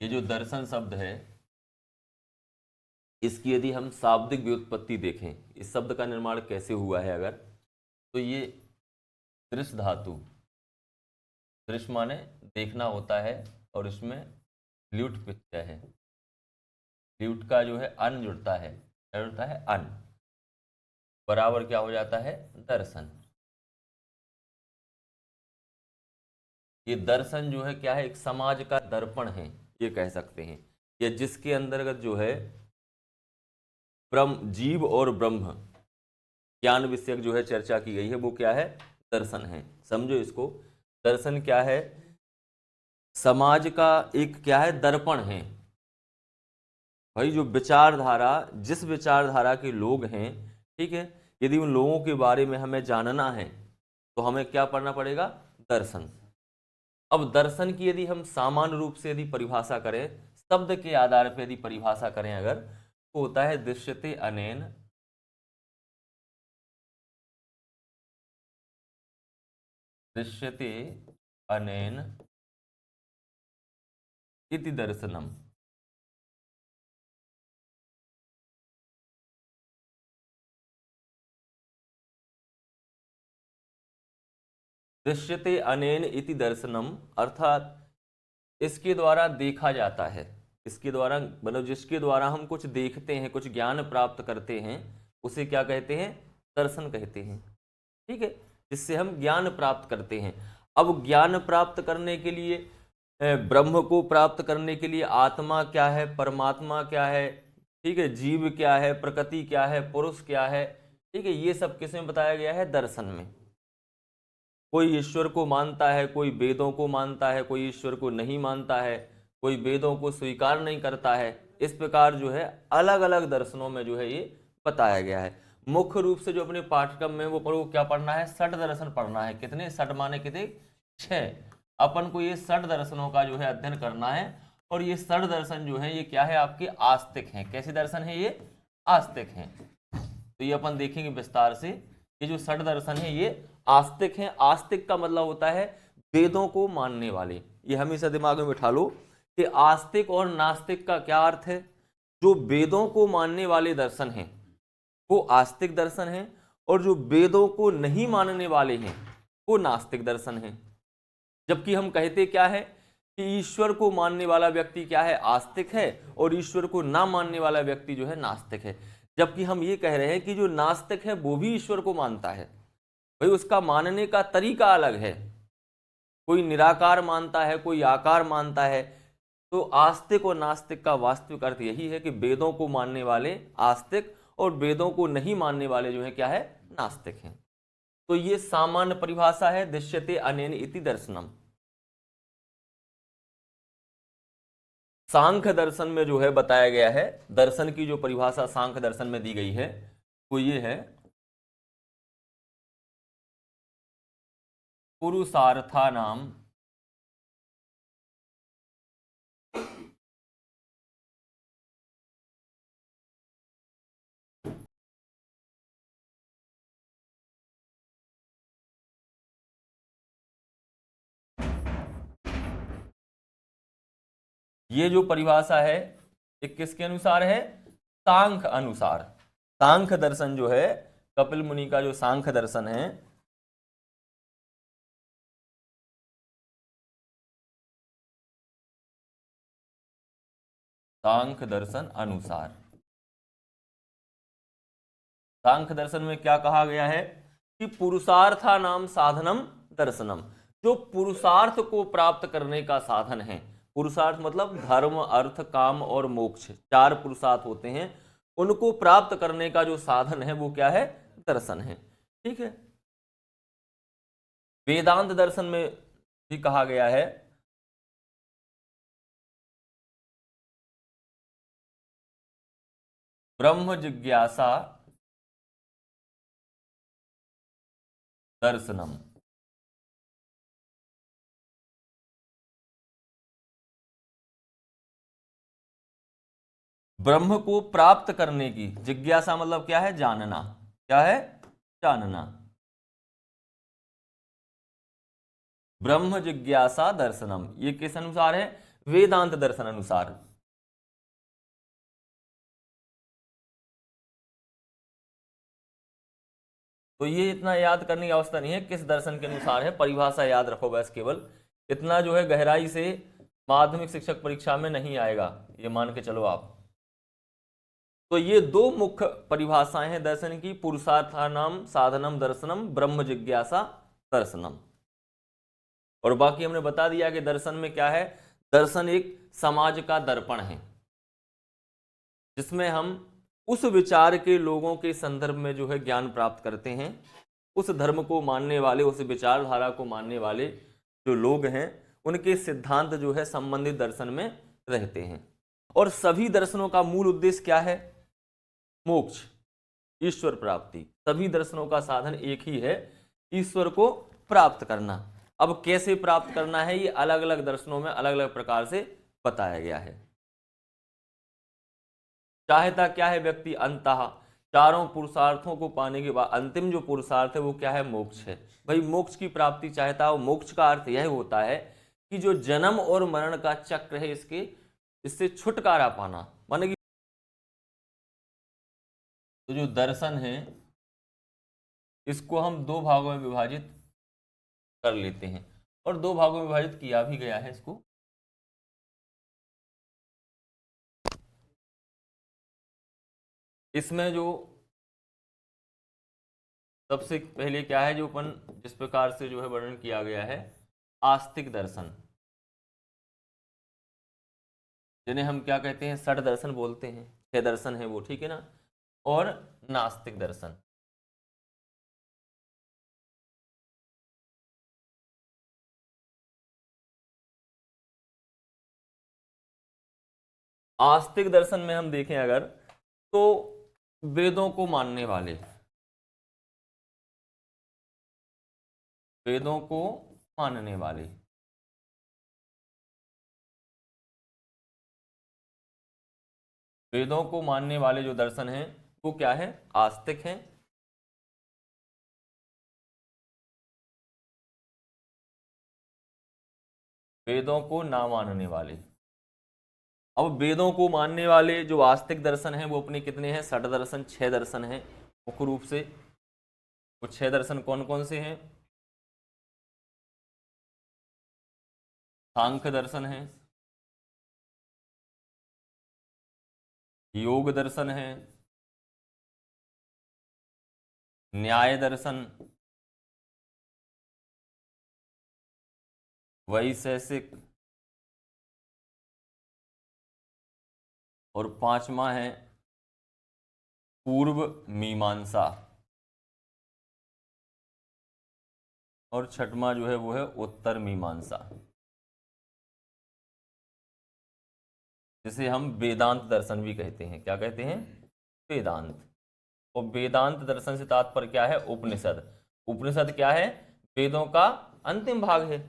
ये जो दर्शन शब्द है, इसकी यदि हम शाब्दिक व्युत्पत्ति देखें, इस शब्द का निर्माण कैसे हुआ है अगर, तो ये दृश्य धातु, दृश्य माने देखना होता है, और इसमें ल्यूट प्रत्यय है, ल्यूट का जो है अन जुड़ता है, क्या जुड़ता है? अन, बराबर क्या हो जाता है? दर्शन। ये दर्शन जो है क्या है? एक समाज का दर्पण है, ये कह सकते हैं, ये जिसके अंतर्गत जो है ब्रह्म, जीव और ब्रह्म ज्ञान विषयक जो है चर्चा की गई है, वो क्या है? दर्शन है। समझो इसको, दर्शन क्या है? समाज का एक क्या है? दर्पण है। भाई जो विचारधारा, जिस विचारधारा के लोग हैं, ठीक है, यदि उन लोगों के बारे में हमें जानना है तो हमें क्या पढ़ना पड़ेगा? दर्शन। अब दर्शन की यदि हम सामान्य रूप से यदि परिभाषा करें, शब्द के आधार पर यदि परिभाषा करें अगर, तो होता है दृश्यते अनेन, दृश्यते अनेन इति दर्शनम। दृश्यते अनेन इति दर्शनम अर्थात इसके द्वारा देखा जाता है, इसके द्वारा मतलब जिसके द्वारा हम कुछ देखते हैं, कुछ ज्ञान प्राप्त करते हैं, उसे क्या कहते हैं? दर्शन कहते हैं। ठीक है, जिससे हम ज्ञान प्राप्त करते हैं। अब ज्ञान प्राप्त करने के लिए, ब्रह्म को प्राप्त करने के लिए आत्मा क्या है, परमात्मा क्या है, ठीक है, जीव क्या है, प्रकृति क्या है, पुरुष क्या है, ठीक है, ये सब किसमें बताया गया है? दर्शन में। कोई ईश्वर को मानता है, कोई वेदों को मानता है, कोई ईश्वर को नहीं मानता है, कोई वेदों को स्वीकार नहीं करता है। इस प्रकार जो है अलग अलग दर्शनों में जो है ये बताया गया है। मुख्य रूप से जो अपने पाठ्यक्रम में वो क्या पढ़ना है? षट दर्शन पढ़ना है। कितने? षट माने कितने? 6। अपन को ये षट दर्शनों का जो है अध्ययन करना है। और ये षट दर्शन जो है ये क्या है? आपके आस्तिक हैं। कैसे दर्शन है ये? आस्तिक हैं। तो ये अपन देखेंगे विस्तार से। ये जो षट दर्शन है ये आस्तिक हैं। आस्तिक का मतलब होता है वेदों को मानने वाले। ये हमेशा दिमाग में बिठा लो कि आस्तिक और नास्तिक का क्या अर्थ है। जो वेदों को मानने वाले दर्शन हैं वो आस्तिक दर्शन है, और जो वेदों को नहीं मानने वाले हैं वो नास्तिक दर्शन है। जबकि हम कहते क्या है कि ईश्वर को मानने वाला व्यक्ति क्या है? आस्तिक है, और ईश्वर को ना मानने वाला व्यक्ति जो है नास्तिक है। जबकि हम ये कह रहे हैं कि जो नास्तिक है वो भी ईश्वर को मानता है, भाई उसका मानने का तरीका अलग है। कोई निराकार मानता है, कोई आकार मानता है। तो आस्तिक और नास्तिक का वास्तविक अर्थ यही है कि वेदों को मानने वाले आस्तिक और वेदों को नहीं मानने वाले जो है क्या है? नास्तिक हैं। तो ये सामान्य परिभाषा है दृश्यते अनेन इति दर्शनम। सांख्य दर्शन में जो है बताया गया है, दर्शन की जो परिभाषा सांख्य दर्शन में दी गई है वो ये है, पुरुषार्था नाम ये जो परिभाषा है ये किसके अनुसार है? सांख्य अनुसार। सांख्य दर्शन जो है, कपिल मुनि का जो सांख्य दर्शन है, सांख्य दर्शन अनुसार, सांख्य दर्शन में क्या कहा गया है कि पुरुषार्था नाम साधनम दर्शनम। जो पुरुषार्थ को प्राप्त करने का साधन है, पुरुषार्थ मतलब धर्म, अर्थ, काम और मोक्ष, 4 पुरुषार्थ होते हैं। उनको प्राप्त करने का जो साधन है वो क्या है? दर्शन है। ठीक है, वेदांत दर्शन में भी कहा गया है ब्रह्म जिज्ञासा दर्शनम। ब्रह्म को प्राप्त करने की जिज्ञासा मतलब क्या है? जानना। क्या है? जानना। ब्रह्म जिज्ञासा दर्शनम, ये किस अनुसार है? वेदांत दर्शन अनुसार। तो ये इतना याद करने की आवश्यकता नहीं है किस दर्शन के अनुसार है, परिभाषा याद रखो बस, केवल इतना जो है गहराई से माध्यमिक शिक्षक परीक्षा में नहीं आएगा, ये मान के चलो आप। तो ये दो मुख्य परिभाषाएं हैं दर्शन की, पुरुषार्थानाम साधनम दर्शनम, ब्रह्म जिज्ञासा दर्शनम। और बाकी हमने बता दिया कि दर्शन में क्या है, दर्शन एक समाज का दर्पण है जिसमें हम उस विचार के लोगों के संदर्भ में जो है ज्ञान प्राप्त करते हैं, उस धर्म को मानने वाले, उस विचारधारा को मानने वाले जो लोग हैं उनके सिद्धांत जो है संबंधित दर्शन में रहते हैं। और सभी दर्शनों का मूल उद्देश्य क्या है, मोक्ष, ईश्वर प्राप्ति। सभी दर्शनों का साधन एक ही है, ईश्वर को प्राप्त करना। अब कैसे प्राप्त करना है ये अलग अलग दर्शनों में अलग अलग प्रकार से बताया गया है। चाहता क्या है व्यक्ति, अंतः चारों पुरुषार्थों को पाने के बाद अंतिम जो पुरुषार्थ है वो क्या है, मोक्ष है। भाई मोक्ष की प्राप्ति चाहता है, मोक्ष का अर्थ यह होता है कि जो जन्म और मरण का चक्र है इससे छुटकारा पाना। माने कि तो जो दर्शन है इसको हम दो भागों में विभाजित कर लेते हैं, और दो भागों में विभाजित किया भी गया है इसको। इसमें जो सबसे पहले क्या है, जो अपन जिस प्रकार से जो है वर्णन किया गया है, आस्तिक दर्शन, जिन्हें हम क्या कहते हैं, षट दर्शन बोलते हैं, 6 दर्शन है वो, ठीक है ना। और नास्तिक दर्शन। आस्तिक दर्शन में हम देखें अगर, तो वेदों को मानने वाले, वेदों को मानने वाले, वेदों को मानने वाले जो दर्शन हैं वो क्या है, आस्तिक हैं। वेदों को ना मानने वाले। अब वेदों को मानने वाले जो आस्तिक दर्शन हैं वो अपने कितने हैं, षट दर्शन, 6 दर्शन हैं मुख्य रूप से। वो 6 दर्शन कौन कौन से हैं, सांख्य दर्शन है, योग दर्शन है, न्याय दर्शन, वैशेषिक, और 5वां है पूर्व मीमांसा, और 6वां जो है वो है उत्तर मीमांसा, जिसे हम वेदांत दर्शन भी कहते हैं। क्या कहते हैं, वेदांत। और वेदांत दर्शन से तात्पर्य क्या है, उपनिषद। उपनिषद क्या है, वेदों का अंतिम भाग है,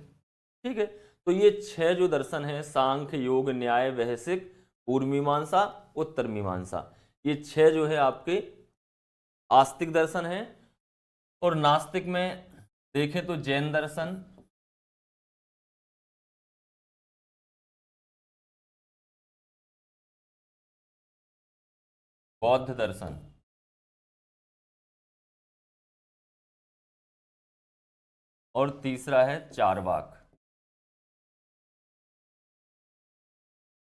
ठीक है। तो ये 6 जो दर्शन है, सांख्य, योग, न्याय, वैशेषिक, पूर्व मीमांसा, उत्तर मीमांसा, ये 6 जो है आपके आस्तिक दर्शन है। और नास्तिक में देखें तो जैन दर्शन, बौद्ध दर्शन, और तीसरा है चारवाक।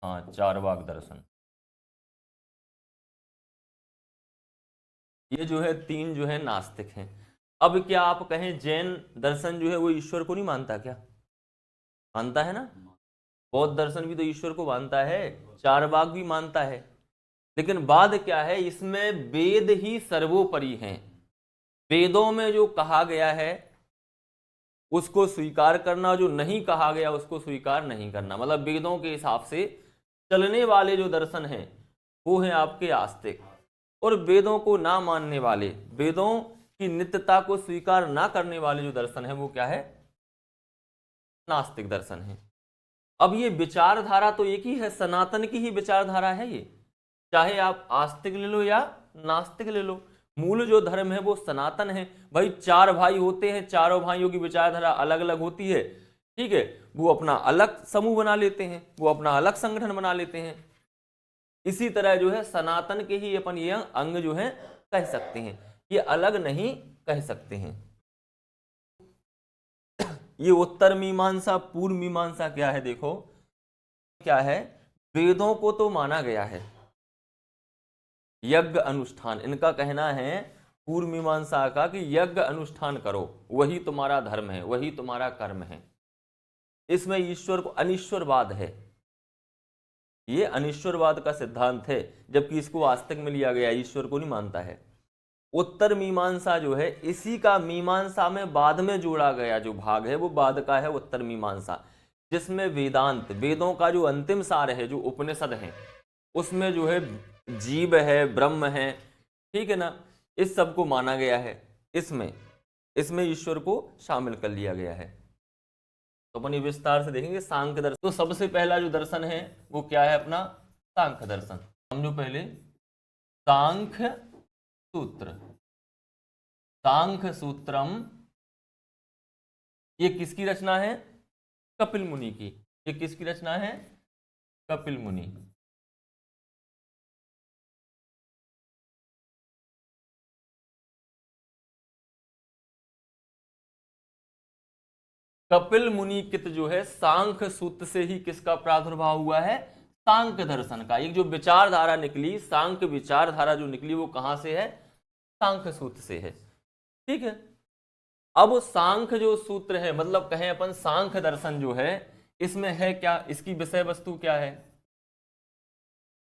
हाँ, चारवाक दर्शन। ये जो है 3 जो है नास्तिक हैं। अब क्या आप कहें जैन दर्शन जो है वो ईश्वर को नहीं मानता क्या, मानता है ना। बौद्ध दर्शन भी तो ईश्वर को मानता है, चारवाक भी मानता है। लेकिन बात क्या है, इसमें वेद ही सर्वोपरि हैं। वेदों में जो कहा गया है उसको स्वीकार करना, जो नहीं कहा गया उसको स्वीकार नहीं करना। मतलब वेदों के हिसाब से चलने वाले जो दर्शन हैं वो हैं आपके आस्तिक। और वेदों को ना मानने वाले, वेदों की नित्यता को स्वीकार ना करने वाले जो दर्शन है वो क्या है, नास्तिक दर्शन है। अब ये विचारधारा तो एक ही है, सनातन की ही विचारधारा है ये, चाहे आप आस्तिक ले लो या नास्तिक ले लो, मूल जो धर्म है वो सनातन है। भाई 4 भाई होते हैं, चारों भाइयों की विचारधारा अलग अलग होती है, ठीक है, वो अपना अलग समूह बना लेते हैं, वो अपना अलग संगठन बना लेते हैं। इसी तरह जो है सनातन के ही अपन ये अंग जो है कह सकते हैं, ये अलग नहीं कह सकते हैं। ये उत्तर मीमांसा पूर्व मीमांसा क्या है, देखो क्या है, वेदों को तो माना गया है, यज्ञ अनुष्ठान, इनका कहना है पूर्व मीमांसा का कि यज्ञ अनुष्ठान करो, वही तुम्हारा धर्म है, वही तुम्हारा कर्म है। इसमें ईश्वर को अनिश्वरवाद है, ये अनिश्वरवाद का सिद्धांत है, जबकि इसको आस्तिक में लिया गया, ईश्वर को नहीं मानता है। उत्तर मीमांसा जो है इसी का मीमांसा में बाद में जोड़ा गया जो भाग है वो बाद का है उत्तर मीमांसा, जिसमें वेदांत, वेदों का जो अंतिम सार है, जो उपनिषद है, उसमें जो है जीव है, ब्रह्म है, ठीक है ना, इस सब को माना गया है। इसमें ईश्वर को शामिल कर लिया गया है। तो अपन ये विस्तार से देखेंगे सांख्य दर्शन। तो सबसे पहला जो दर्शन है वो क्या है अपना, सांख्य दर्शन। समझो पहले सांख्य सूत्र, सांख्य सूत्रम, ये किसकी रचना है, कपिल मुनि की। ये किसकी रचना है, कपिल मुनि। कपिल मुनि कित जो है सांख्य सूत्र से ही किसका प्रादुर्भाव हुआ है, सांख्य दर्शन का। एक जो विचारधारा निकली, सांख्य विचारधारा जो निकली वो कहां से है, सांख्य सूत्र से है। ठीक है, अब सांख्य जो सूत्र है, मतलब कहें अपन सांख्य दर्शन जो है, इसमें है क्या, इसकी विषय वस्तु क्या है,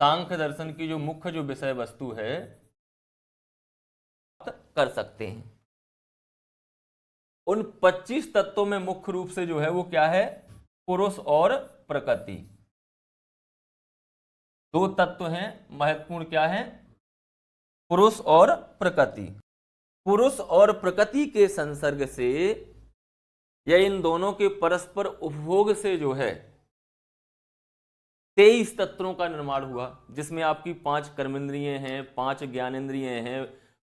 सांख्य दर्शन की जो मुख्य जो विषय वस्तु है कर सकते हैं। उन 25 तत्वों में मुख्य रूप से जो है वो क्या है, पुरुष और प्रकृति, दो तत्व हैं महत्वपूर्ण, क्या है, पुरुष और प्रकृति। पुरुष और प्रकृति के संसर्ग से या इन दोनों के परस्पर उपभोग से जो है 23 तत्वों का निर्माण हुआ, जिसमें आपकी 5 कर्मेंद्रियां हैं, 5 ज्ञानेंद्रियां हैं,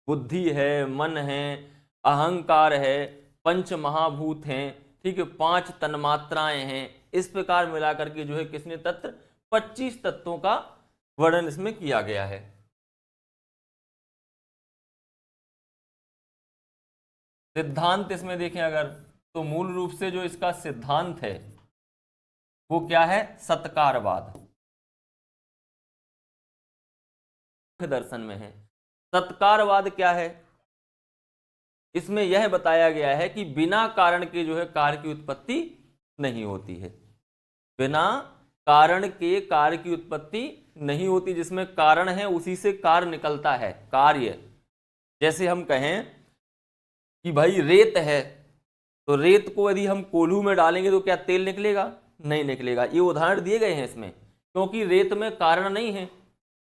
बुद्धि है, मन है, अहंकार है, 5 महाभूत हैं, ठीक है, 5 तन्मात्राएं हैं। इस प्रकार मिलाकर के जो है किसने तत्व, 25 तत्वों का वर्णन इसमें किया गया है। सिद्धांत इसमें देखें अगर, तो मूल रूप से जो इसका सिद्धांत है वो क्या है, सत्कारवाद दर्शन में है। सत्कारवाद क्या है, इसमें यह बताया गया है कि बिना कारण के जो है कार्य की उत्पत्ति नहीं होती है, बिना कारण के कार्य की उत्पत्ति नहीं होती, जिसमें कारण है उसी से कार्य निकलता है, कार्य। जैसे हम कहें कि भाई रेत है, तो रेत को यदि हम कोल्हू में डालेंगे तो क्या तेल निकलेगा, नहीं निकलेगा। ये उदाहरण दिए गए हैं इसमें, क्योंकि रेत में कारण नहीं है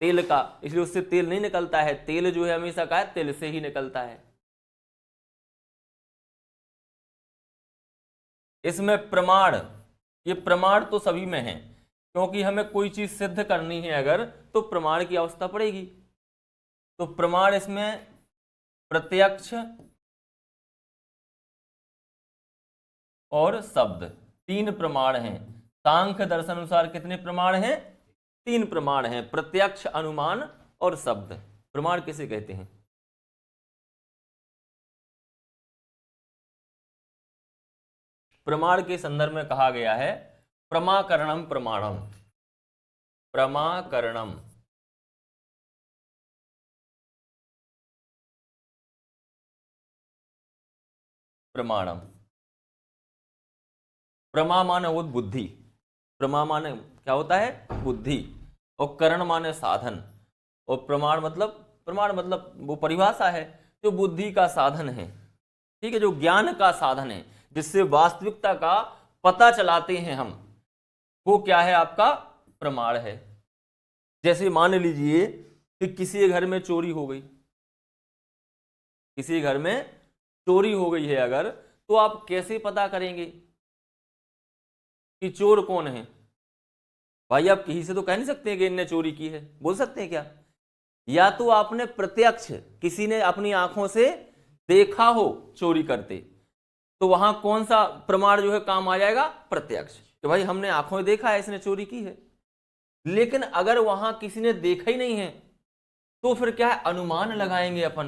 तेल का, इसलिए उससे तेल नहीं निकलता है। तेल जो है हमेशा का है, तेल से ही निकलता है। इसमें प्रमाण, ये प्रमाण तो सभी में है, क्योंकि हमें कोई चीज सिद्ध करनी है अगर, तो प्रमाण की आवश्यकता पड़ेगी। तो प्रमाण इसमें प्रत्यक्ष और शब्द, 3 प्रमाण हैं। सांख्य दर्शन अनुसार कितने प्रमाण हैं, 3 प्रमाण हैं, प्रत्यक्ष, अनुमान और शब्द। प्रमाण किसे कहते हैं, प्रमाण के संदर्भ में कहा गया है प्रमाकरणम प्रमाणम, प्रमाकरणम प्रमाणम। प्रमा माने वो बुद्धि, प्रमा माने क्या होता है, बुद्धि, और करण माने साधन, और प्रमाण मतलब वो परिभाषा है जो बुद्धि का साधन है, ठीक है, जो ज्ञान का साधन है, जिससे वास्तविकता का पता चलाते हैं हम, वो क्या है, आपका प्रमाण है। जैसे मान लीजिए कि किसी घर में चोरी हो गई, किसी घर में चोरी हो गई है अगर, तो आप कैसे पता करेंगे कि चोर कौन है? भाई आप किसी से तो कह नहीं सकते कि इनने चोरी की है, बोल सकते हैं क्या? या तो आपने प्रत्यक्ष, किसी ने अपनी आंखों से देखा हो चोरी करते, तो वहां कौन सा प्रमाण जो है काम आ जाएगा? प्रत्यक्ष, कि भाई हमने आंखों में देखा है इसने चोरी की है। लेकिन अगर वहां किसी ने देखा ही नहीं है तो फिर क्या है, अनुमान लगाएंगे अपन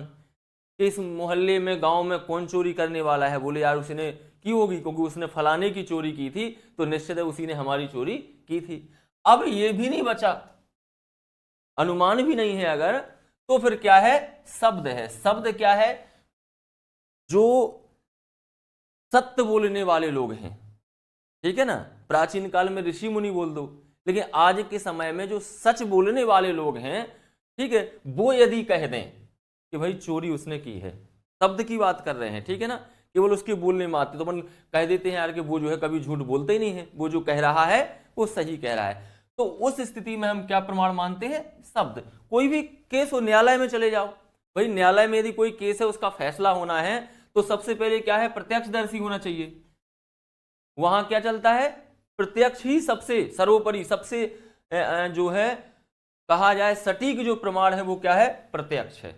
कि इस मोहल्ले में गांव में कौन चोरी करने वाला है। बोले यार उसने की होगी क्योंकि उसने फलाने की चोरी की थी, तो निश्चित है उसी ने हमारी चोरी की थी। अब ये भी नहीं बचा, अनुमान भी नहीं है अगर, तो फिर क्या है? शब्द है। शब्द क्या है? जो सत्य बोलने वाले लोग हैं, ठीक है ना। प्राचीन काल में ऋषि मुनि बोल दो, लेकिन आज के समय में जो सच बोलने वाले लोग हैं, ठीक है, वो यदि कह दें कि भाई चोरी उसने की है, शब्द की बात कर रहे हैं, ठीक है ना, केवल उसके बोलने में आते, तो अपन कह देते हैं यार कि वो जो है कभी झूठ बोलते ही नहीं है, वो जो कह रहा है वो सही कह रहा है। तो उस स्थिति में हम क्या प्रमाण मानते हैं? शब्द। कोई भी केस हो, न्यायालय में चले जाओ, भाई न्यायालय में यदि कोई केस है, उसका फैसला होना है, तो सबसे पहले क्या है? प्रत्यक्षदर्शी होना चाहिए। वहां क्या चलता है? प्रत्यक्ष ही सबसे सर्वोपरि, सबसे जो है कहा जाए सटीक जो प्रमाण है वो क्या है? प्रत्यक्ष है।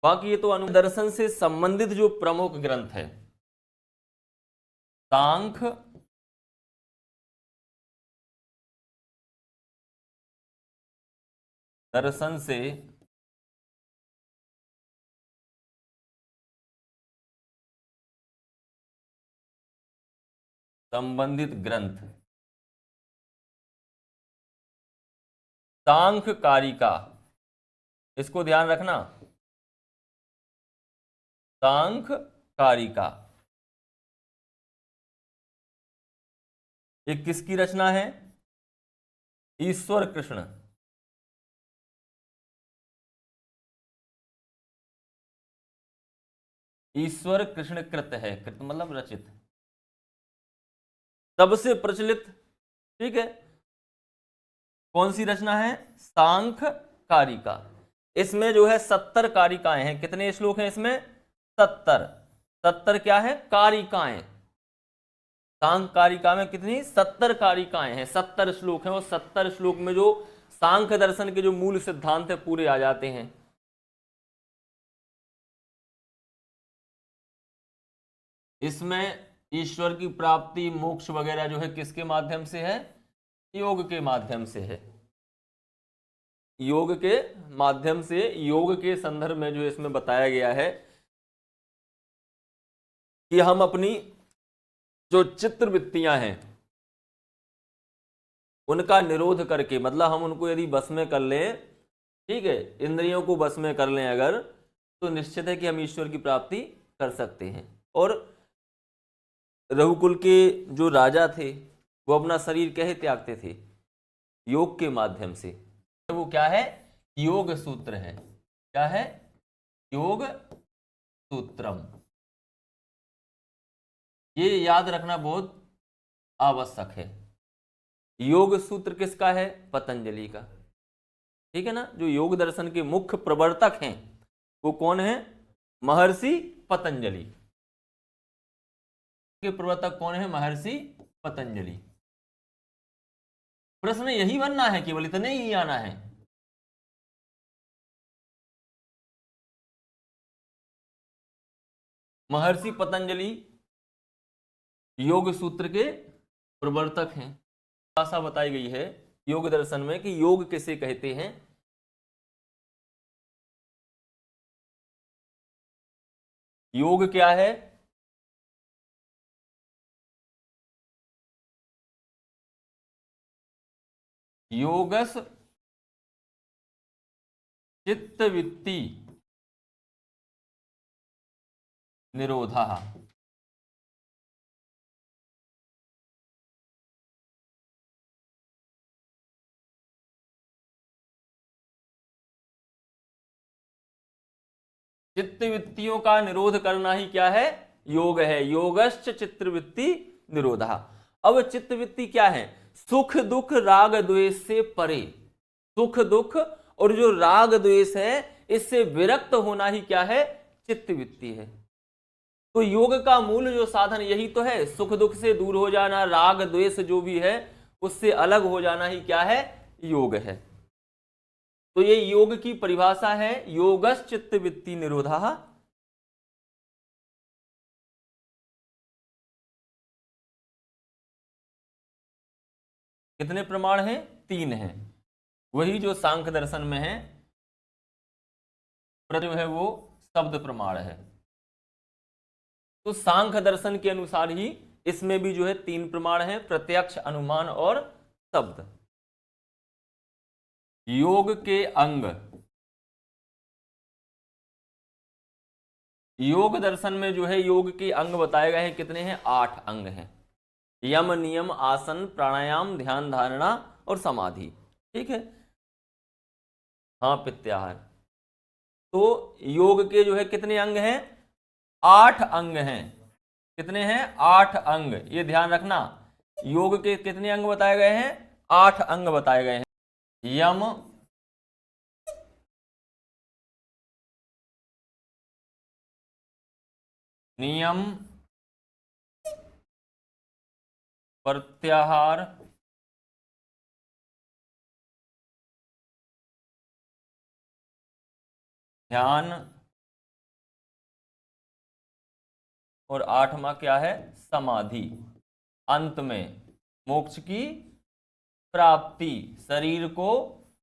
बाकी ये तो अनुदर्शन से संबंधित जो प्रमुख ग्रंथ है, सांख्य, दर्शन से संबंधित ग्रंथ, सांख्य कारिका, इसको ध्यान रखना, सांख्य कारिका। ये किसकी रचना है? ईश्वर कृष्ण, ईश्वर कृष्ण कृत है, कृत मतलब रचित, सबसे प्रचलित, ठीक है। कौन सी रचना है? सांख्य कारिका। इसमें जो है 70 कारिकाएं हैं। कितने श्लोक हैं इसमें? 70। 70 क्या है? कारिकाएं। सांख्य कारिका में कितनी? 70 कारिकाएं हैं, 70 श्लोक हैं, और 70 श्लोक में जो सांख्य दर्शन के जो मूल सिद्धांत है पूरे आ जाते हैं। इसमें ईश्वर की प्राप्ति, मोक्ष वगैरह जो है किसके माध्यम से है? योग के माध्यम से है। योग के माध्यम से, योग के संदर्भ में जो इसमें बताया गया है कि हम अपनी जो चित्तवृत्तियां हैं उनका निरोध करके, मतलब हम उनको यदि बस में कर लें, ठीक है, इंद्रियों को बस में कर लें अगर, तो निश्चित है कि हम ईश्वर की प्राप्ति कर सकते हैं। और रघुकुल के जो राजा थे वो अपना शरीर कैसे त्यागते थे? योग के माध्यम से। वो क्या है? योग सूत्र है। क्या है? योग सूत्रम। ये याद रखना बहुत आवश्यक है। योग सूत्र किसका है? पतंजलि का, ठीक है ना। जो योग दर्शन के मुख्य प्रवर्तक हैं वो कौन है? महर्षि पतंजलि के प्रवर्तक कौन है? महर्षि पतंजलि। प्रश्न यही बनना है, केवल इतने ही आना है। महर्षि पतंजलि योग सूत्र के प्रवर्तक हैं। भाषा बताई गई है योग दर्शन में कि योग किसे कहते हैं। योग क्या है? योगस चित्तवृत्ति निरोधः। चित्तवृत्तियों का निरोध करना ही क्या है? योग है। योगश्च चित्तवृत्ति निरोधः। अब चित्तवृत्ति क्या है? सुख दुख राग द्वेष से परे, सुख दुख और जो राग द्वेष है इससे विरक्त होना ही क्या है? चित्तवृत्ति है। तो योग का मूल जो साधन यही तो है, सुख दुख से दूर हो जाना, राग द्वेष जो भी है उससे अलग हो जाना ही क्या है? योग है। तो ये योग की परिभाषा है, योगश्च चित्तवृत्ति निरोधः। कितने प्रमाण हैं? 3 हैं। वही जो सांख्य दर्शन में है, जो है वो शब्द प्रमाण है। तो सांख्य दर्शन के अनुसार ही इसमें भी जो है 3 प्रमाण है, प्रत्यक्ष, अनुमान और शब्द। योग के अंग, योग दर्शन में जो है योग के अंग बताए गए हैं, कितने हैं? 8 अंग हैं। यम, नियम, आसन, प्राणायाम, ध्यान धारणा और समाधि। ठीक है, हाँ, प्रत्याहार। तो योग के जो है कितने अंग हैं? 8 अंग हैं। कितने हैं? 8 अंग। ये ध्यान रखना, योग के कितने अंग बताए गए हैं? 8 अंग बताए गए हैं। यम, नियम, प्रत्याहार, ध्यान और 8वां क्या है? समाधि। अंत में मोक्ष की प्राप्ति, शरीर को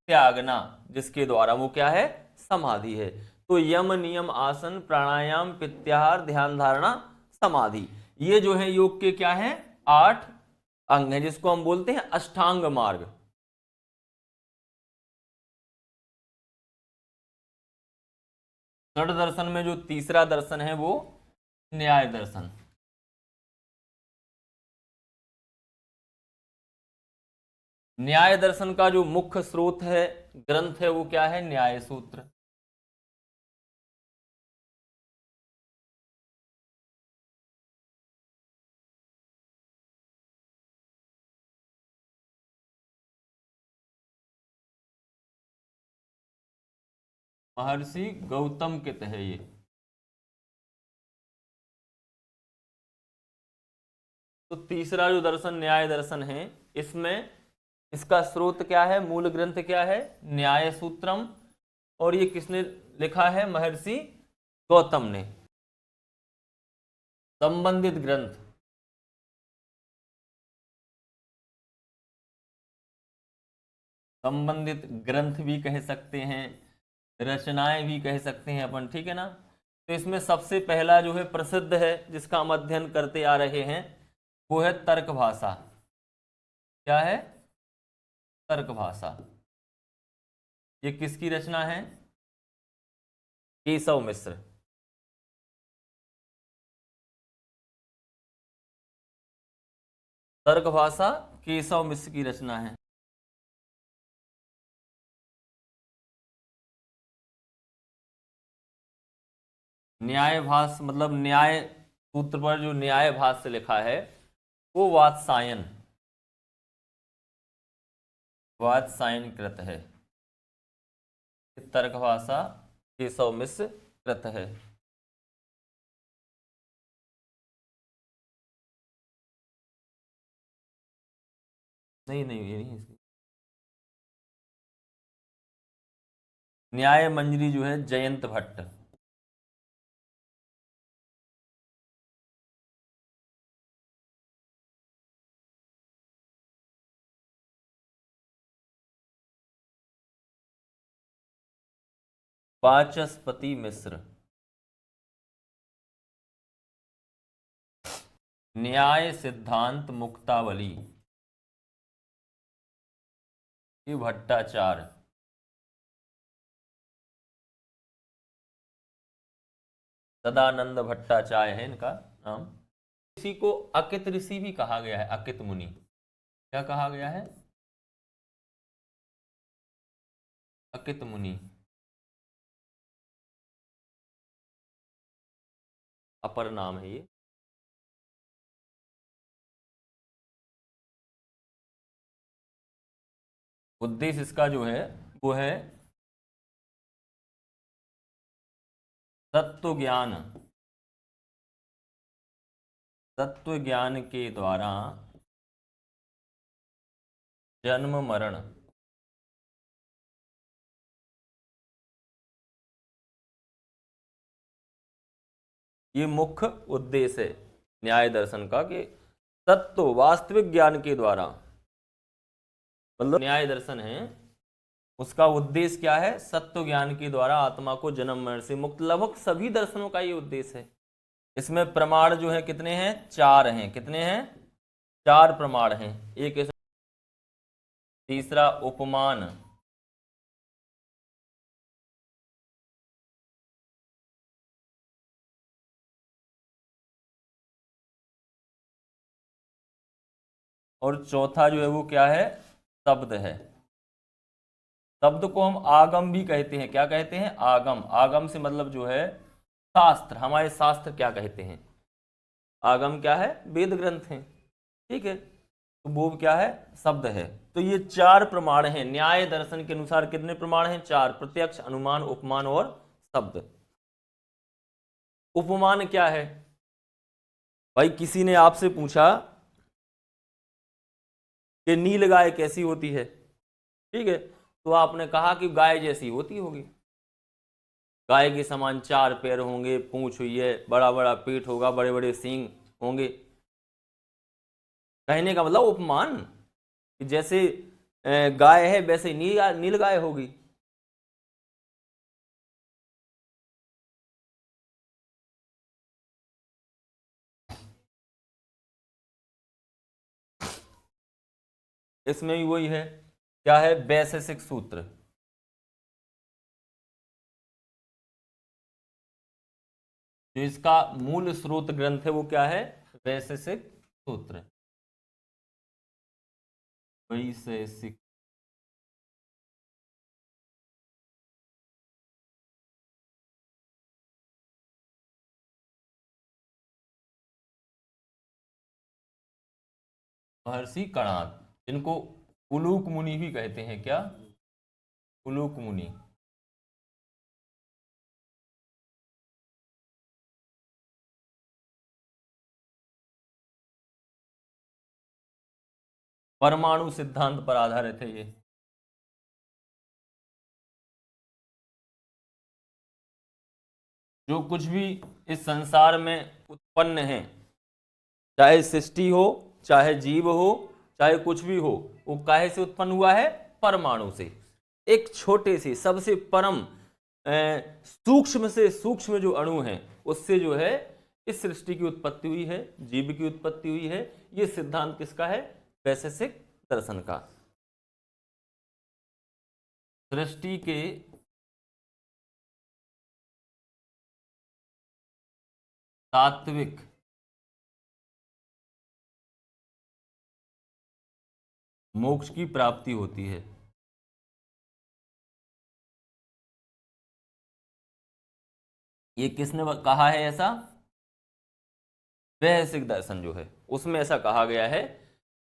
त्यागना, जिसके द्वारा वो क्या है? समाधि है। तो यम, नियम, आसन, प्राणायाम, प्रत्याहार, ध्यान धारणा, समाधि, ये जो है योग के क्या है? 8 अंग हैं, जिसको हम बोलते हैं अष्टांग मार्ग। षड दर्शन में जो तीसरा दर्शन है वो न्याय दर्शन। न्याय दर्शन का जो मुख्य स्रोत है, ग्रंथ है, वो क्या है? न्याय सूत्र। महर्षि गौतम के तहे ये। तो तीसरा जो दर्शन न्याय दर्शन है, इसमें इसका स्रोत क्या है? मूल ग्रंथ क्या है? न्याय सूत्रम। और ये किसने लिखा है? महर्षि गौतम ने। संबंधित ग्रंथ, संबंधित ग्रंथ भी कह सकते हैं, रचनाएं भी कह सकते हैं अपन, ठीक है ना। तो इसमें सबसे पहला जो है प्रसिद्ध है, जिसका हम अध्ययन करते आ रहे हैं, वो है तर्क भाषा। क्या है? तर्क भाषा। ये किसकी रचना है? केशव मिश्र। तर्क भाषा केशव मिश्र की रचना है। न्याय भाष्य मतलब न्याय सूत्र पर जो न्याय भाष्य लिखा है वो वात्सायन, वात्सायन कृत है। तर्क भाषा केशव मिश्र कृत है। नहीं नहीं, ये नहीं इसकी। न्याय मंजरी जो है जयंत भट्ट। वाचस्पति मिश्र। न्याय सिद्धांत मुक्तावली, ये भट्टाचार्य। सदानंद भट्टाचार्य है इनका नाम। इसी को अकित ऋषि भी कहा गया है, अकित मुनि। क्या कहा गया है? अकित मुनि। अपर नाम है ये। उद्देश्य इसका जो है वो है तत्व ज्ञान, तत्व ज्ञान के द्वारा जन्म मरण, ये मुख्य उद्देश्य है न्याय दर्शन का, कि तत्व वास्तविक ज्ञान के द्वारा मतलब न्याय दर्शन है, उसका उद्देश्य क्या है? सत्व ज्ञान के द्वारा आत्मा को जन्म मरण से मुक्त। लगभग सभी दर्शनों का ये उद्देश्य है। इसमें प्रमाण जो है कितने हैं? 4 हैं। कितने हैं? 4 प्रमाण हैं। एक तीसरा उपमान, और चौथा जो है वो क्या है? शब्द है। शब्द को हम आगम भी कहते हैं। क्या कहते हैं? आगम। आगम से मतलब जो है शास्त्र। हमारे शास्त्र क्या कहते हैं? आगम क्या है? वेद ग्रंथ हैं। ठीक है, तो वो क्या है? शब्द है। तो ये 4 प्रमाण हैं न्याय दर्शन के अनुसार। कितने प्रमाण हैं? 4। प्रत्यक्ष, अनुमान, उपमान और शब्द। उपमान क्या है? भाई किसी ने आपसे पूछा कि नील गाय कैसी होती है, ठीक है, तो आपने कहा कि गाय जैसी होती होगी। गाय के समान 4 पैर होंगे, पूंछ हुई है, बड़ा बड़ा पेट होगा, बड़े बड़े सींग होंगे। कहने का मतलब उपमान, कि जैसे गाय है वैसे नील गाय होगी। इसमें भी वही है। क्या है? वैशेषिक सूत्र। जो इसका मूल स्रोत ग्रंथ है वो क्या है? वैशेषिक सूत्र। वैशेषिक महर्षि कणाद, जिनको उलूक मुनि भी कहते हैं। क्या? उलूक मुनि। परमाणु सिद्धांत पर आधारित है ये। जो कुछ भी इस संसार में उत्पन्न है, चाहे सृष्टि हो, चाहे जीव हो, चाहे कुछ भी हो, वो काहे से उत्पन्न हुआ है? परमाणु से। एक छोटे से सबसे परम सूक्ष्म से सूक्ष्म जो अणु है, उससे जो है इस सृष्टि की उत्पत्ति हुई है, जीव की उत्पत्ति हुई है। ये सिद्धांत किसका है? वैशेषिक दर्शन का। सृष्टि के तात्विक मोक्ष की प्राप्ति होती है। ये किसने कहा है ऐसा? वैशेषिक दर्शन जो है उसमें ऐसा कहा गया है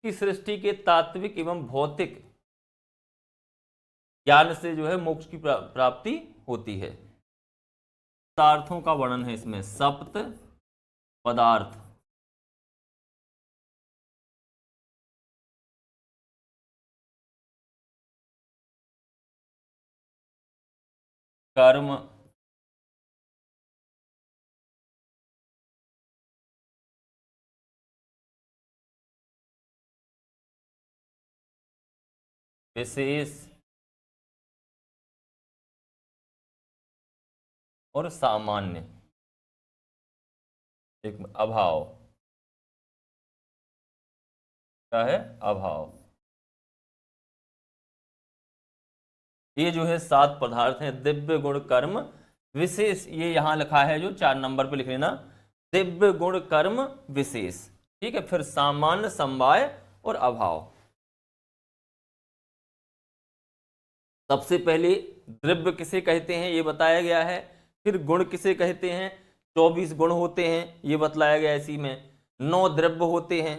कि सृष्टि के तात्विक एवं भौतिक ज्ञान से जो है मोक्ष की प्राप्ति होती है। पदार्थों का वर्णन है इसमें। सप्त पदार्थ, कर्म, विशेष और सामान्य। एक अभाव। क्या है? अभाव। ये जो है 7 पदार्थ हैं। दिव्य गुण कर्म विशेष, ये यहां लिखा है जो 4 नंबर पे लिख लेना। दिव्य गुण कर्म विशेष, ठीक है। फिर सामान्य, समवाय और अभाव। सबसे पहले द्रव्य किसे कहते हैं ये बताया गया है। फिर गुण किसे कहते हैं? 24 गुण होते हैं, ये बतलाया गया इसी में। 9 द्रव्य होते हैं।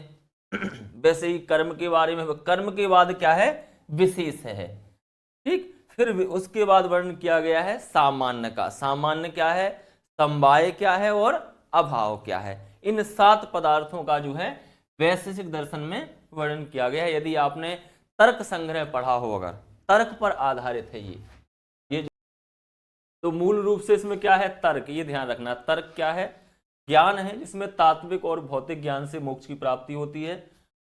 वैसे ही कर्म के बारे में, कर्म के बाद क्या है? विशेष है, ठीक। फिर उसके बाद वर्णन किया गया है सामान्य का। सामान्य क्या है? समवाय क्या है? और अभाव क्या है? इन 7 पदार्थों का जो है वैशेषिक दर्शन में वर्णन किया गया है। यदि आपने तर्क संग्रह पढ़ा हो, अगर तर्क पर आधारित है ये तो मूल रूप से इसमें क्या है? तर्क। ये ध्यान रखना, तर्क क्या है? ज्ञान है जिसमें तात्विक और भौतिक ज्ञान से मोक्ष की प्राप्ति होती है।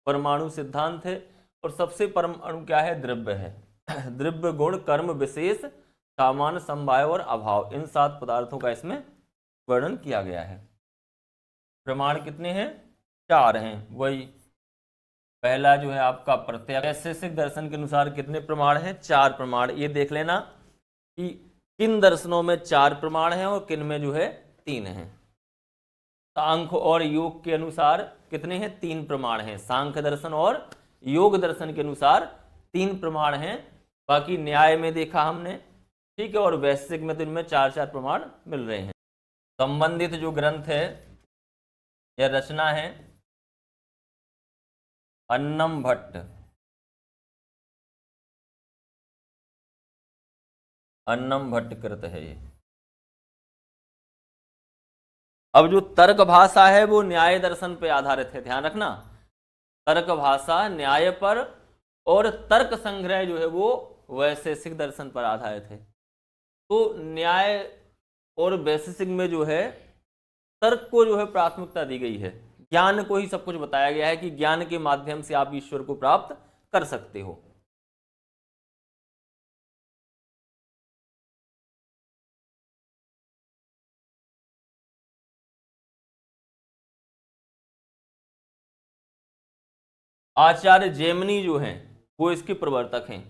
परमाणु सिद्धांत है, और सबसे परम अणु क्या है? द्रव्य है। द्रव्य, गुण, कर्म, विशेष, सामान्य, समवाय और अभाव, इन 7 पदार्थों का इसमें वर्णन किया गया है। प्रमाण कितने हैं? 4 हैं। वही पहला जो है आपका प्रत्यक्ष। वैशेषिक दर्शन के अनुसार कितने प्रमाण हैं? 4 प्रमाण। ये देख लेना कि किन दर्शनों में 4 प्रमाण हैं और किन में जो है 3 हैं। सांख्य और योग के अनुसार कितने हैं? 3 प्रमाण हैं। सांख्य दर्शन और योग दर्शन के अनुसार 3 प्रमाण हैं। बाकी न्याय में देखा हमने, ठीक है, और वैशेषिक में तो इनमें 4-4 प्रमाण मिल रहे हैं। संबंधित जो ग्रंथ है या रचना है अन्नम भट्ट, अन्नम भट्ट कृत है ये। अब जो तर्क भाषा है वो न्याय दर्शन पे आधारित है, ध्यान रखना। तर्क भाषा न्याय पर और तर्क संग्रह जो है वो वैशेषिक दर्शन पर आधारित है। तो न्याय और वैशेषिक में जो है तर्क को जो है प्राथमिकता दी गई है। ज्ञान को ही सब कुछ बताया गया है कि ज्ञान के माध्यम से आप ईश्वर को प्राप्त कर सकते हो। आचार्य जैमिनी जो हैं वो इसके प्रवर्तक हैं।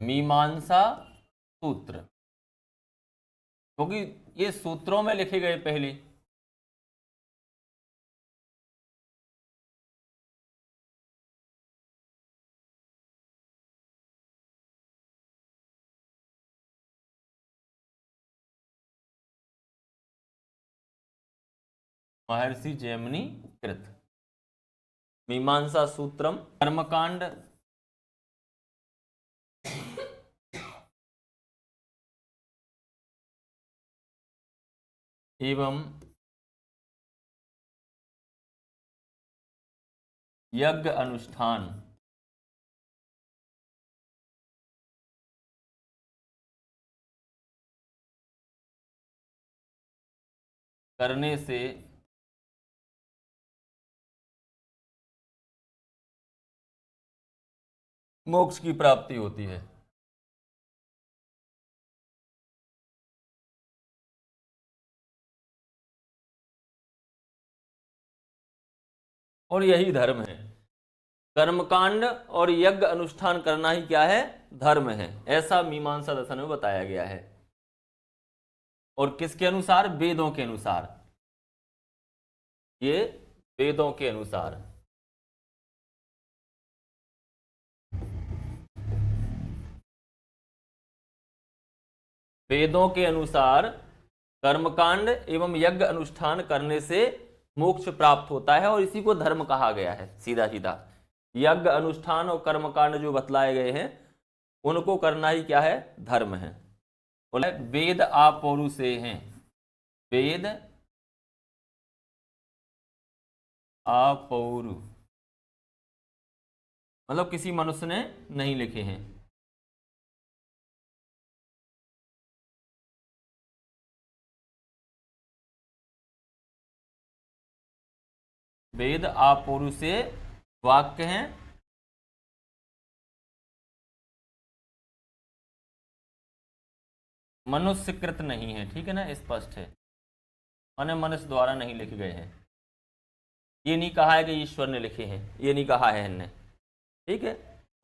मीमांसा सूत्र, क्योंकि ये सूत्रों में लिखे गए पहले। महर्षि जैमिनी कृत मीमांसा सूत्रम, कर्मकांड, एवं यज्ञ अनुष्ठान करने से मोक्ष की प्राप्ति होती है। और यही धर्म है। कर्मकांड और यज्ञ अनुष्ठान करना ही क्या है? धर्म है। ऐसा मीमांसा दर्शन में बताया गया है। और किसके अनुसार? वेदों के अनुसार। ये वेदों के अनुसार। वेदों के अनुसार कर्मकांड एवं यज्ञ अनुष्ठान करने से मोक्ष प्राप्त होता है और इसी को धर्म कहा गया है। सीधा सीधा यज्ञ अनुष्ठान और कर्मकांड जो बतलाए गए हैं उनको करना ही क्या है? धर्म है। बोले वेद आपौरुषे हैं। वेद आपौरु मतलब किसी मनुष्य ने नहीं लिखे हैं। वेद आपौरुषे वाक्य हैं, मनुष्यकृत नहीं है। ठीक है ना, स्पष्ट है, माने मनुष्य द्वारा नहीं लिखे गए हैं। ये नहीं कहा है कि ईश्वर ने लिखे हैं, ये नहीं कहा है हमने। ठीक है,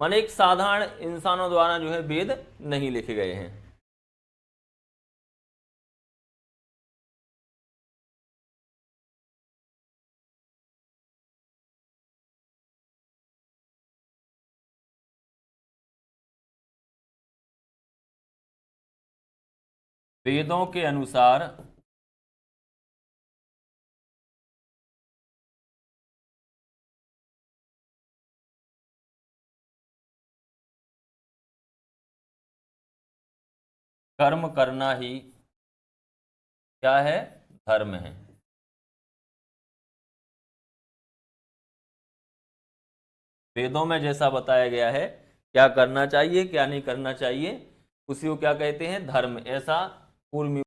माने एक साधारण इंसानों द्वारा जो है वेद नहीं लिखे गए हैं। वेदों के अनुसार कर्म करना ही क्या है? धर्म है। वेदों में जैसा बताया गया है क्या करना चाहिए क्या नहीं करना चाहिए, उसी को क्या कहते हैं? धर्म। ऐसा पूर्व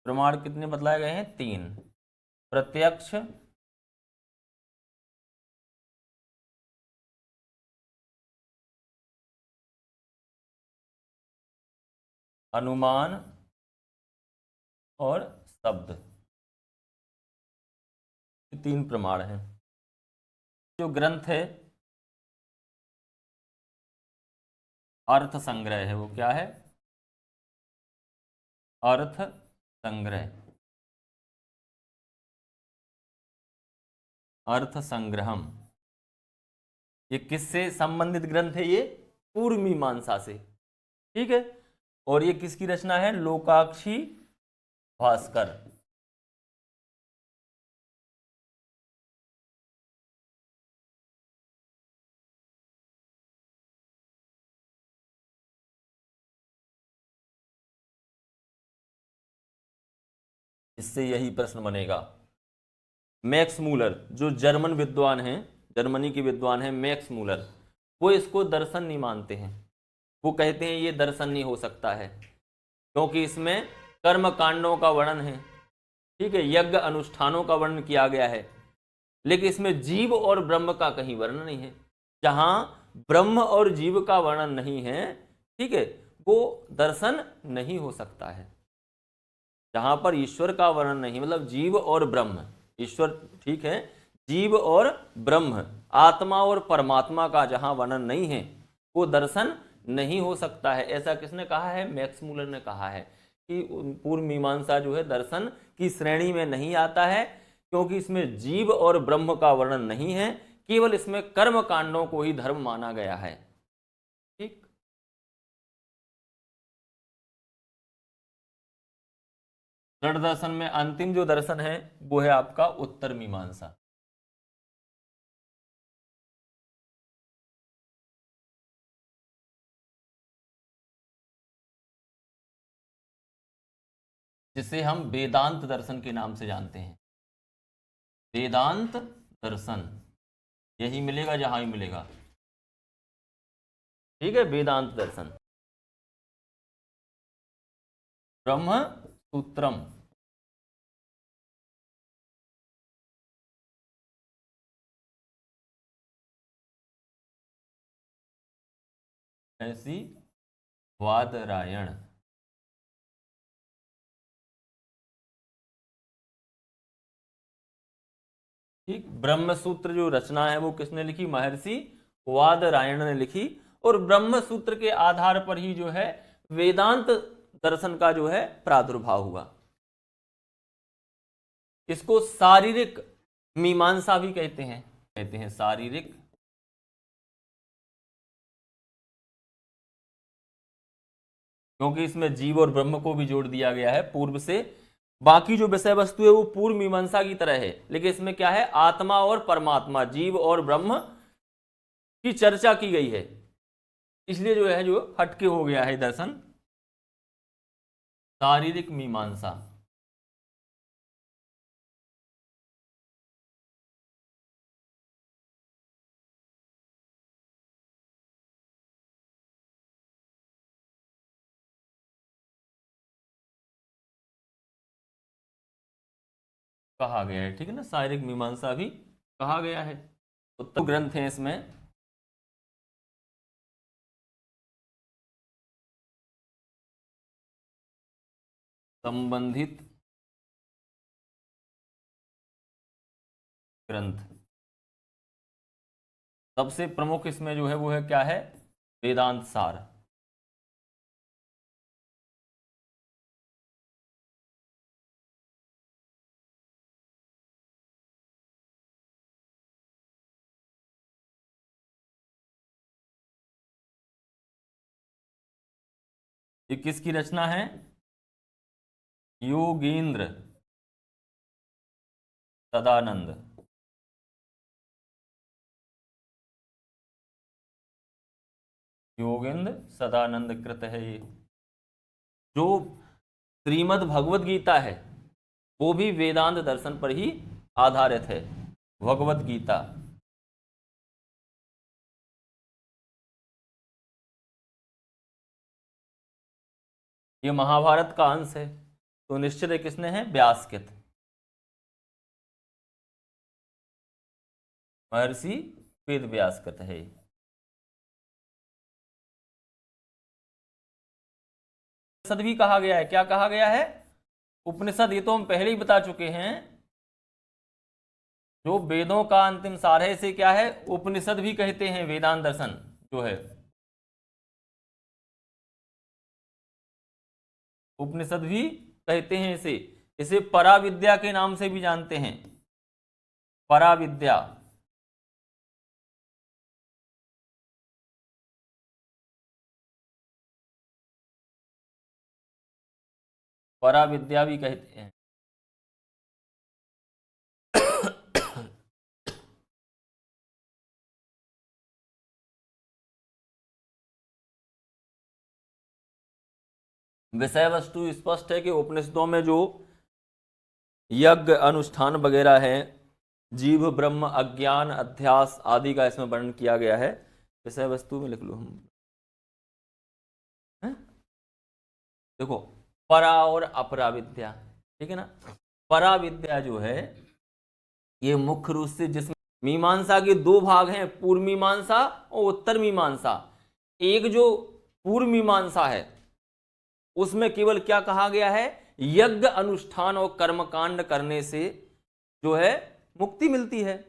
प्रमाण कितने बतलाए गए हैं? 3। प्रत्यक्ष, अनुमान और शब्द, ये 3 प्रमाण हैं। जो ग्रंथ है अर्थ संग्रह है, वो क्या है? अर्थ संग्रह, अर्थ संग्रहम। ये किससे संबंधित ग्रंथ है? ये पूर्व मीमांसा से, ठीक है। और ये किसकी रचना है? लोकाक्षी भास्कर। इससे यही प्रश्न बनेगा। मैक्स मूलर, जो जर्मन विद्वान हैं, जर्मनी के विद्वान हैं मैक्स मूलर, वो इसको दर्शन नहीं मानते हैं। वो कहते हैं ये दर्शन नहीं हो सकता है, क्योंकि इसमें कर्म कांडों का वर्णन है, ठीक है, यज्ञ अनुष्ठानों का वर्णन किया गया है, लेकिन इसमें जीव और ब्रह्म का कहीं वर्णन नहीं है। जहां ब्रह्म और जीव का वर्णन नहीं है, ठीक है, वो दर्शन नहीं हो सकता है। जहां पर ईश्वर का वर्णन नहीं, मतलब जीव और ब्रह्म, ईश्वर ठीक है, जीव और ब्रह्म, आत्मा और परमात्मा का जहां वर्णन नहीं है, वो दर्शन नहीं हो सकता है। ऐसा किसने कहा है? मैक्स मूलर ने कहा है कि पूर्व मीमांसा जो है दर्शन की श्रेणी में नहीं आता है, क्योंकि इसमें जीव और ब्रह्म का वर्णन नहीं है, केवल इसमें कर्म कांडों को ही धर्म माना गया है। ठीक, दृढ़ दर्शन में अंतिम जो दर्शन है वो है आपका उत्तर मीमांसा। जिसे हम वेदांत दर्शन के नाम से जानते हैं। वेदांत दर्शन यही मिलेगा जहां भी मिलेगा, ठीक है, वेदांत दर्शन। ब्रह्म सूत्रम, ऐसी वादरायण, ठीक। ब्रह्म सूत्र जो रचना है वो किसने लिखी? महर्षि वादरायण ने लिखी। और ब्रह्म सूत्र के आधार पर ही जो है वेदांत दर्शन का जो है प्रादुर्भाव हुआ। इसको शारीरिक मीमांसा भी कहते हैं शारीरिक, क्योंकि इसमें जीव और ब्रह्म को भी जोड़ दिया गया है पूर्व से। बाकी जो विषय वस्तु है वो पूर्व मीमांसा की तरह है, लेकिन इसमें क्या है? आत्मा और परमात्मा, जीव और ब्रह्म की चर्चा की गई है, इसलिए जो है जो हटके हो गया है दर्शन। शारीरिक मीमांसा, कहा गया है, ठीक है ना, शारीरिक मीमांसा भी कहा गया है। तो ग्रंथ हैं इसमें, संबंधित ग्रंथ। सबसे प्रमुख इसमें जो है वो है क्या है? वेदांत सार। ये किसकी रचना है? योगेंद्र सदानंद। योगेंद्र सदानंद कृत है ये। जो श्रीमद् भगवत गीता है वो भी वेदांत दर्शन पर ही आधारित है। भगवत गीता, ये महाभारत का अंश है। तो निश्चित है किसने है, व्यासकृत, महर्षि वेद व्यासकृत है। उपनिषद भी कहा गया है, क्या कहा गया है, उपनिषद, ये तो हम पहले ही बता चुके हैं, जो वेदों का अंतिम सार है इसे क्या है, उपनिषद भी कहते हैं। वेदांत दर्शन जो है, उपनिषद भी कहते हैं इसे। इसे पराविद्या के नाम से भी जानते हैं, पराविद्या। पराविद्या भी कहते हैं। विषय वस्तु स्पष्ट है कि उपनिषदों में जो यज्ञ अनुष्ठान वगैरह है, जीव ब्रह्म अज्ञान अध्यास आदि का इसमें वर्णन किया गया है। विषय वस्तु में लिख लो हम, देखो परा और अपरा विद्या, ठीक है ना। परा विद्या जो है ये मुख्य रूप से, जिसमें मीमांसा के दो भाग हैं, पूर्व मीमांसा और उत्तर मीमांसा। एक जो पूर्व मीमांसा है उसमें केवल क्या कहा गया है, यज्ञ अनुष्ठान और कर्मकांड करने से जो है मुक्ति मिलती है,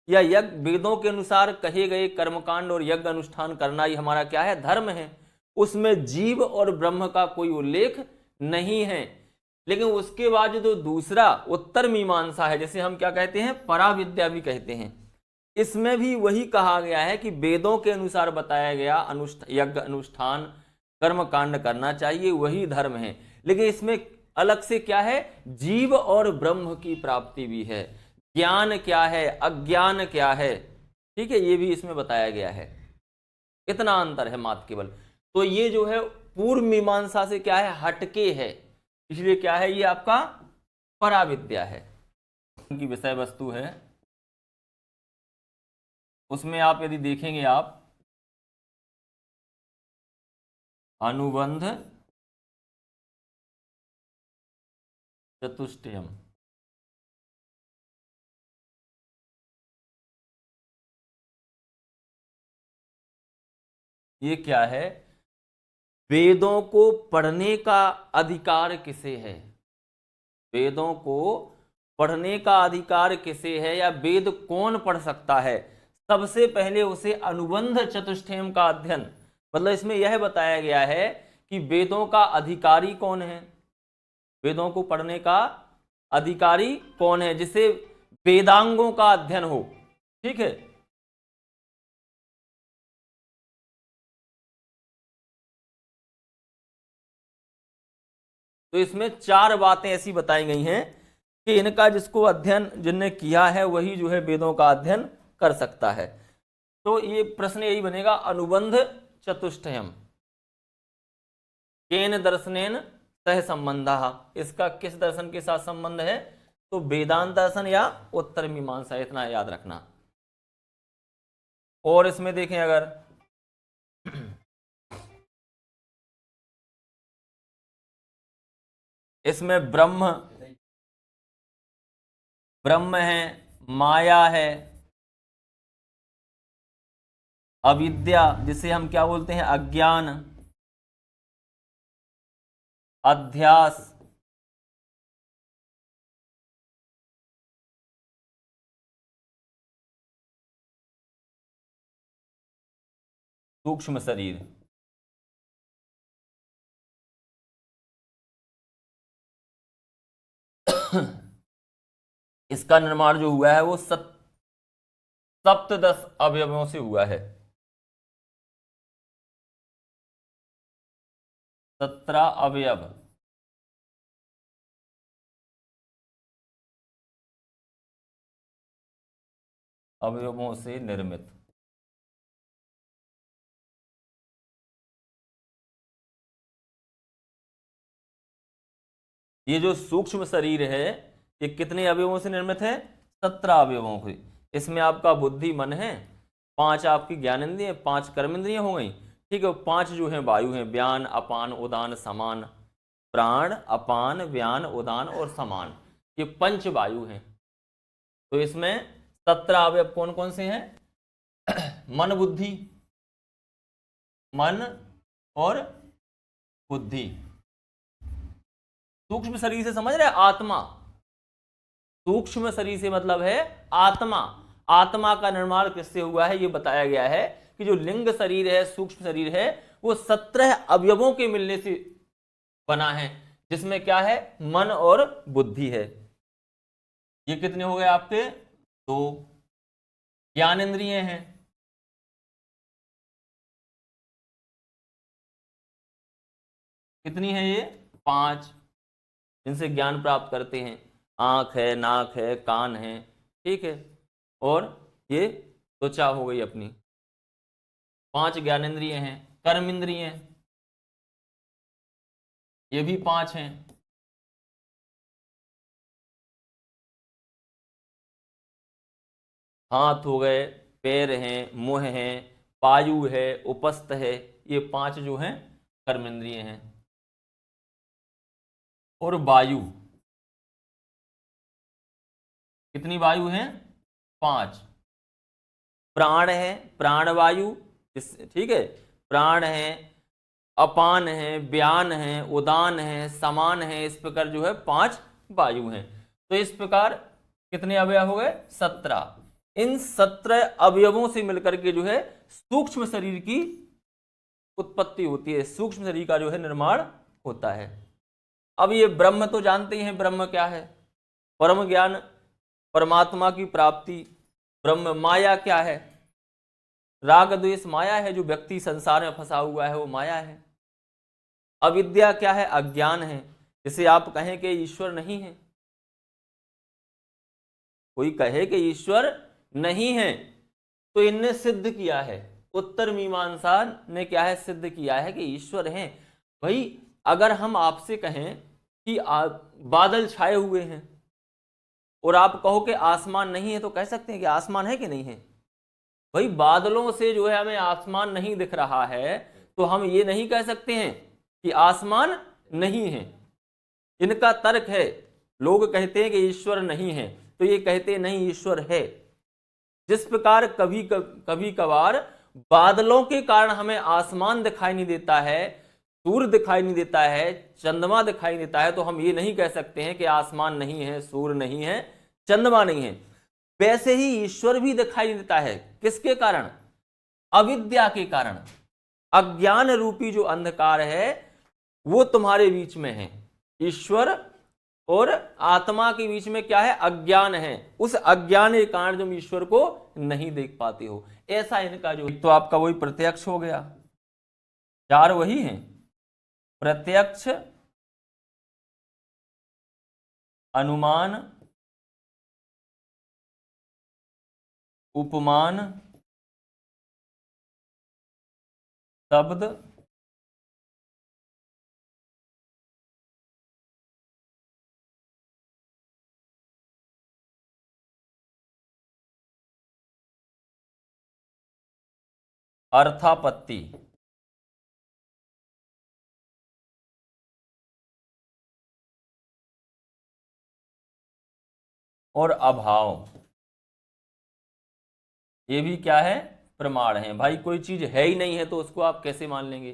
या यज्ञ वेदों के अनुसार कहे गए कर्मकांड और यज्ञ अनुष्ठान करना ही हमारा क्या है, धर्म है। उसमें जीव और ब्रह्म का कोई उल्लेख नहीं है। लेकिन उसके बाद जो दूसरा उत्तर मीमांसा है, जैसे हम क्या कहते हैं, पराविद्या भी कहते हैं, इसमें भी वही कहा गया है कि वेदों के अनुसार बताया गया यज्ञ अनुष्ठान कर्मकांड करना चाहिए, वही धर्म है। लेकिन इसमें अलग से क्या है, जीव और ब्रह्म की प्राप्ति भी है, ज्ञान क्या है अज्ञान क्या है, ठीक है, ये भी इसमें बताया गया है। इतना अंतर है मात्र केवल। तो ये जो है पूर्व मीमांसा से क्या है, हटके है, इसलिए क्या है, ये आपका पराविद्या है। उनकी विषय वस्तु है, उसमें आप यदि देखेंगे आप अनुबंध चतुष्टयम, ये क्या है, वेदों को पढ़ने का अधिकार किसे है, वेदों को पढ़ने का अधिकार किसे है, या वेद कौन पढ़ सकता है। सबसे पहले उसे अनुबंध चतुष्टयम का अध्ययन, मतलब इसमें यह बताया गया है कि वेदों का अधिकारी कौन है, वेदों को पढ़ने का अधिकारी कौन है, जिसे वेदांगों का अध्ययन हो, ठीक है। तो इसमें चार बातें ऐसी बताई गई हैं कि इनका जिसको अध्ययन जिनने किया है वही जो है वेदों का अध्ययन कर सकता है। तो ये प्रश्न यही बनेगा, अनुबंध चतुष्टयम केन दर्शनेन सह संबंधः, इसका किस दर्शन के साथ संबंध है, तो वेदांत दर्शन या उत्तर मीमांसा, इतना याद रखना। और इसमें देखें अगर इसमें ब्रह्म है, माया है, अविद्या जिसे हम क्या बोलते हैं अज्ञान, अध्यास, सूक्ष्म शरीर। इसका निर्माण जो हुआ है वो सप्तदश अवयवों से हुआ है, 17 अवयव, अवयवों से निर्मित। ये जो सूक्ष्म शरीर है ये कितने अवयवों से निर्मित है, 17 अवयवों से। इसमें आपका बुद्धि मन है, 5 आपकी ज्ञानेंद्रिय, 5 कर्मेंद्रियां हो गई, ठीक है, 5 जो है वायु हैं, व्यान अपान उदान समान, प्राण, अपान, व्यान, उदान और समान, ये पंच वायु हैं। तो इसमें 17 अवयव कौन कौन से हैं? मन, बुद्धि, मन और बुद्धि। सूक्ष्म शरीर से समझ रहे हैं? आत्मा, सूक्ष्म शरीर से मतलब है आत्मा। आत्मा का निर्माण किससे हुआ है? ये बताया गया है कि जो लिंग शरीर है, सूक्ष्म शरीर है, वो 17 अवयवों के मिलने से बना है, जिसमें क्या है? मन और बुद्धि है। ये कितने हो गए आपके? 2। ज्ञानेंद्रिय हैं, कितनी है ये? 5, जिनसे ज्ञान प्राप्त करते हैं। आंख है, नाक है, कान है, ठीक है, और ये त्वचा हो गई अपनी। 5 ज्ञानेंद्रिय हैं। कर्म इंद्रिय हैं, ये भी 5 हैं। हाथ हो गए, पैर हैं, मुंह है, पायु है, उपस्थ है, ये 5 जो हैं कर्मेंद्रिय हैं। और वायु, कितनी वायु हैं? 5। प्राण है, प्राणवायु, ठीक है, प्राण है, अपान है, व्यान है, उदान है, समान है, इस प्रकार जो है 5 वायु हैं। तो इस प्रकार कितने अवयव हो गए? 17। इन 17 अवयवों से मिलकर के जो है सूक्ष्म शरीर की उत्पत्ति होती है, सूक्ष्म शरीर का जो है निर्माण होता है। अब ये ब्रह्म तो जानते ही हैं, ब्रह्म क्या है? परम ज्ञान, परमात्मा की प्राप्ति। ब्रह्म। माया क्या है? राग द्वेष माया है, जो व्यक्ति संसार में फंसा हुआ है वो माया है। अविद्या क्या है? अज्ञान है, जिसे आप कहें कि ईश्वर नहीं है। कोई कहे कि ईश्वर नहीं है, तो इनने सिद्ध किया है, उत्तर मीमांसा ने क्या है? सिद्ध किया है कि ईश्वर है। भाई अगर हम आपसे कहें कि बादल छाए हुए हैं और आप कहो कि आसमान नहीं है, तो कह सकते हैं कि आसमान है कि नहीं है? भाई बादलों से जो है हमें आसमान नहीं दिख रहा है, तो हम ये नहीं कह सकते हैं कि आसमान नहीं है। इनका तर्क है। लोग कहते हैं कि ईश्वर नहीं है, तो ये कहते नहीं ईश्वर है। जिस प्रकार कभी कभार बादलों के कारण हमें आसमान दिखाई नहीं देता है, सूर्य दिखाई नहीं देता है, चंद्रमा दिखाई नहीं देता है, तो हम ये नहीं कह सकते हैं कि आसमान नहीं है, सूर्य नहीं है, चंद्रमा नहीं है। वैसे ही ईश्वर भी दिखाई नहीं देता है। किसके कारण? अविद्या के कारण। अज्ञान रूपी जो अंधकार है वो तुम्हारे बीच में है। ईश्वर और आत्मा के बीच में क्या है? अज्ञान है। उस अज्ञान के कारण तुम ईश्वर को नहीं देख पाते हो। ऐसा इनका जो, तो आपका वही प्रत्यक्ष हो गया। 4 वही हैं, प्रत्यक्ष, अनुमान, उपमान, शब्द, अर्थापत्ति। और अभाव, ये भी क्या है? प्रमाण है। भाई कोई चीज है ही नहीं है तो उसको आप कैसे मान लेंगे?